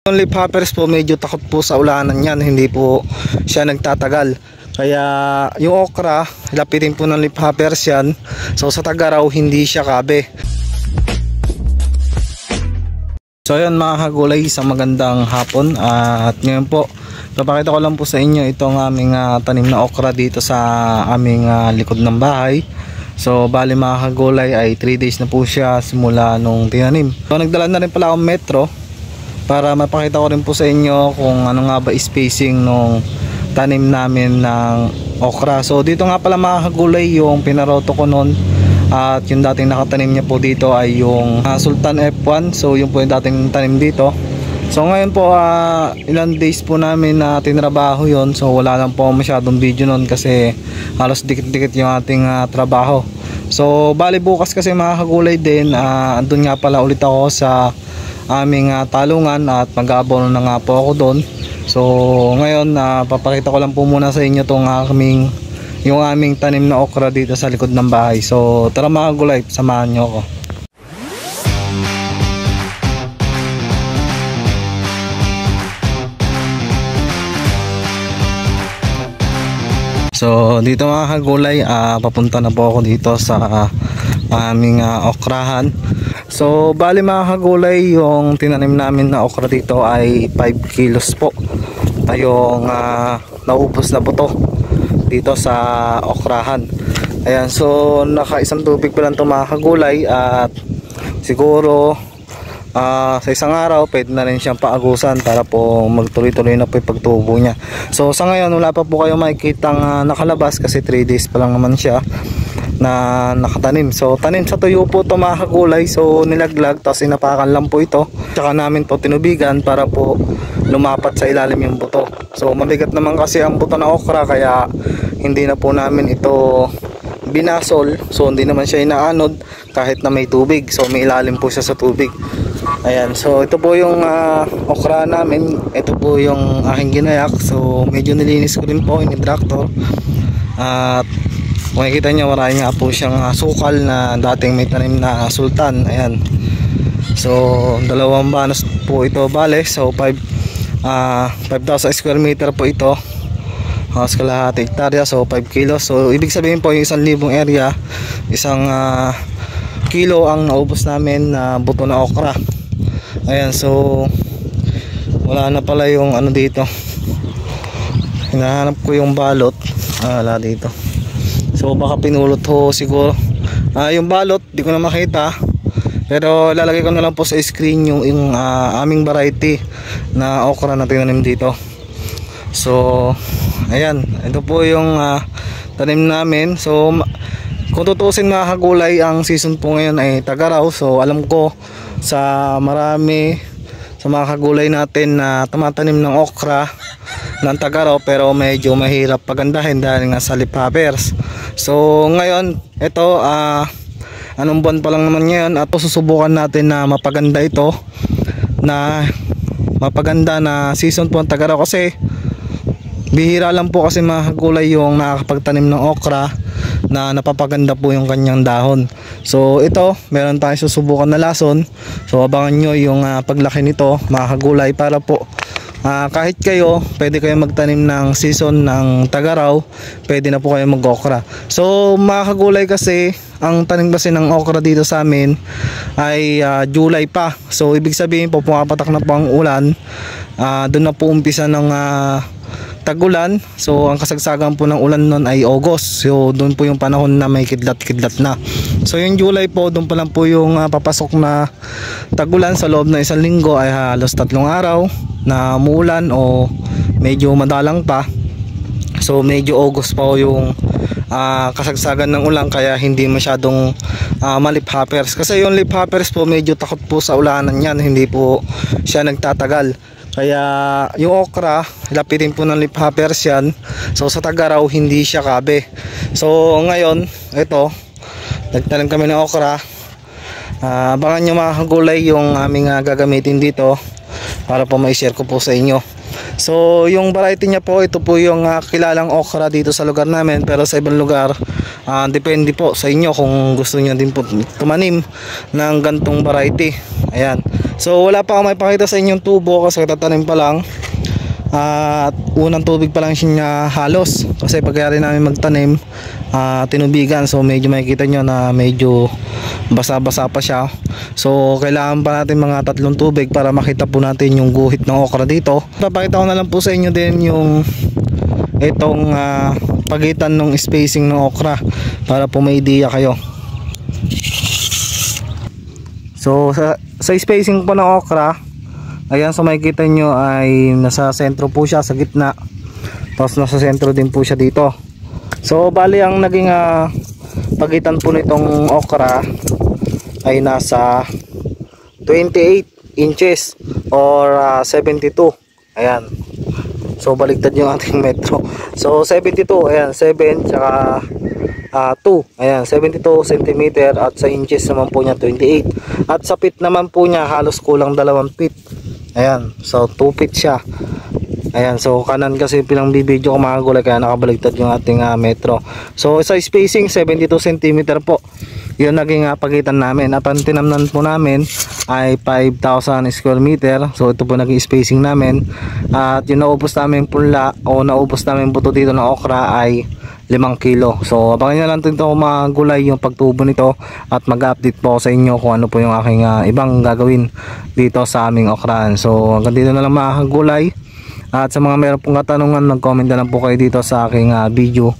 Yung leaf hoppers po medyo takot po sa ulanan yan, hindi po siya nagtatagal. Kaya yung okra, lapitin po ng leaf hoppers yan. So sa tag-araw hindi siya kabe. So ayun mga kagulay, isang magandang hapon. At ngayon po, papakita ko lang po sa inyo itong aming tanim na okra dito sa aming likod ng bahay. So bali mga kagulay ay 3 days na po siya simula nung tinanim. So nagdala na rin pala akong metro para mapakita ko rin po sa inyo kung ano nga ba spacing nung tanim namin ng okra. So dito nga pala mga kagulay yung pinaroto ko noon. At yung dating nakatanim niya po dito ay yung Sultan F1. So yun po yung dating tanim dito. So ngayon po ilang days po namin na tinrabaho yon. So wala lang po masyadong video noon kasi halos dikit-dikit yung ating trabaho. So bali bukas kasi mga kagulay din, andun nga pala ulit ako sa aming talungan at mag-aabono na nga po ako doon. So ngayon papakita ko lang po muna sa inyo tong yung aming tanim na okra dito sa likod ng bahay. So tara mga kagulay, samahan nyo ako. So dito mga kagulay, papunta na po ako dito sa aming okrahan. So bali mga kagulay, yung tinanim namin na okra dito ay 5 kilos po yung naubos na buto dito sa okrahan. Ayan, so naka-isang tubig pa lang ito mga kagulay. At siguro sa isang araw pwede na rin siyang paagusan para po magtuloy-tuloy na po yung pagtubo niya. So sa ngayon wala pa po kayo makikitang nakalabas kasi 3 days pa lang naman siya na nakatanim. So tanim sa tuyo po ito mga kagulay. So nilaglag tapos inapakan lang po ito. Tsaka namin po tinubigan para po lumapat sa ilalim yung buto. So mabigat naman kasi ang buto na okra kaya hindi na po namin ito binasol. So hindi naman siya inaanod kahit na may tubig. So may ilalim po siya sa tubig. Ayan, so ito po yung okra namin. Ito po yung aking ginayak. So medyo nilinis ko rin po yung tractor. At makikita nyo marami nga po siyang sukal na dating may tanim na sultan. Ayan, so 2 banos po ito bale. So 5,000 square meter po ito, halos kalahati hektarya. So 5 kilos. So ibig sabihin po yung 1,000 area, 1 kilo ang naubos namin na buto na okra. Ayan, so wala na pala yung ano dito. Hinahanap ko yung balot. Wala dito. So baka pinulot ho siguro. Yung balot di ko na makita. Pero lalagay ko na lang po sa screen yung aming variety na okra na tinanim dito. So ayan, ito po yung tanim namin. So kung tutusin mga kagulay, ang season po ngayon ay tag-araw. So alam ko sa marami sa mga kagulay natin na tumatanim ng okra ng tag-araw, pero medyo mahirap pagandahin dahil nga sa leaf hoppers. So ngayon ito anong buwan pa lang naman ngayon at susubukan natin na mapaganda ito, na mapaganda na season po ang tag-araw kasi bihira lang po kasi mga kagulay yung nakakapagtanim ng okra na napapaganda po yung kanyang dahon. So ito, meron tayong susubukan na lason. So abangan nyo yung paglaki nito mga kagulay para po kahit kayo, pwede kayo magtanim ng season ng tag-araw, pwede na po kayo mag-okra. So mga kagulay kasi, ang tanim kasi ng okra dito sa amin ay July pa. So ibig sabihin po, pumapatak na po ang ulan. Doon na po umpisa ng tag-ulan. So ang kasagsagan po ng ulan nun ay August. So doon po yung panahon na may kidlat-kidlat na. So yung July po, doon pa lang po yung papasok na tag-ulan. Sa loob ng 1 linggo ay halos 3 araw na umuulan o medyo madalang pa. So medyo August pa yung kasagsagan ng ulan, kaya hindi masyadong leaf hoppers. Kasi yung leaf hoppers po medyo takot po sa ulanan yan, hindi po siya nagtatagal. Kaya yung okra, lapitin po ng leaf hoppers yan. So sa tag-araw hindi siya kabe. So ngayon ito, nagtanim kami ng okra. Abangan nyo mga kagulay yung aming gagamitin dito para po ma-share ko po sa inyo. So yung variety niya po, ito po yung kilalang okra dito sa lugar namin, pero sa ibang lugar depende po sa inyo kung gusto niyo din po tumanim ng gantong variety. Ayan. So wala pa akong maipakita sa inyong tubo kasi tatanim pa lang. At unang tubig pa lang siya halos kasi pagkayari namin magtanim tinubigan, so medyo makikita nyo na medyo basa-basa pa siya. So kailangan pa natin mga 3 tubig para makita po natin yung guhit ng okra dito. Papakita ko na lang po sa inyo din yung itong pagitan ng spacing ng okra para po may idea kayo. So sa spacing po ng okra, ayan, so makikita nyo ay nasa sentro po siya, sa gitna. Tapos nasa sentro din po siya dito. So bali ang naging pagitan po nitong okra ay nasa 28 inches or 72. Ayan. So baliktad yung ating metro. So 72, ayan, 7 tsaka 2, ayan, 72 cm, at sa inches naman po niya 28. At sa feet naman po niya halos kulang 2 feet. Ayan, so 2 feet siya. Ayan, so kanan kasi pilang bibidyo ko mga gulay kaya nakabaligtad yung ating metro. So sa spacing 72 cm po yun naging pagitan namin. At ang tinamnan po namin ay 5,000 square meter. So ito po naging spacing namin. At yung naubos namin punla o naubos namin buto dito ng okra ay 5 kilo. So abangan nyo lang ito mga gulay yung pagtubo nito, at mag-update po sa inyo kung ano po yung aking ibang gagawin dito sa aming okraan. So hanggang dito na lang mga gulay, at sa mga meron pong katanungan mag-comment na lang po kayo dito sa aking video.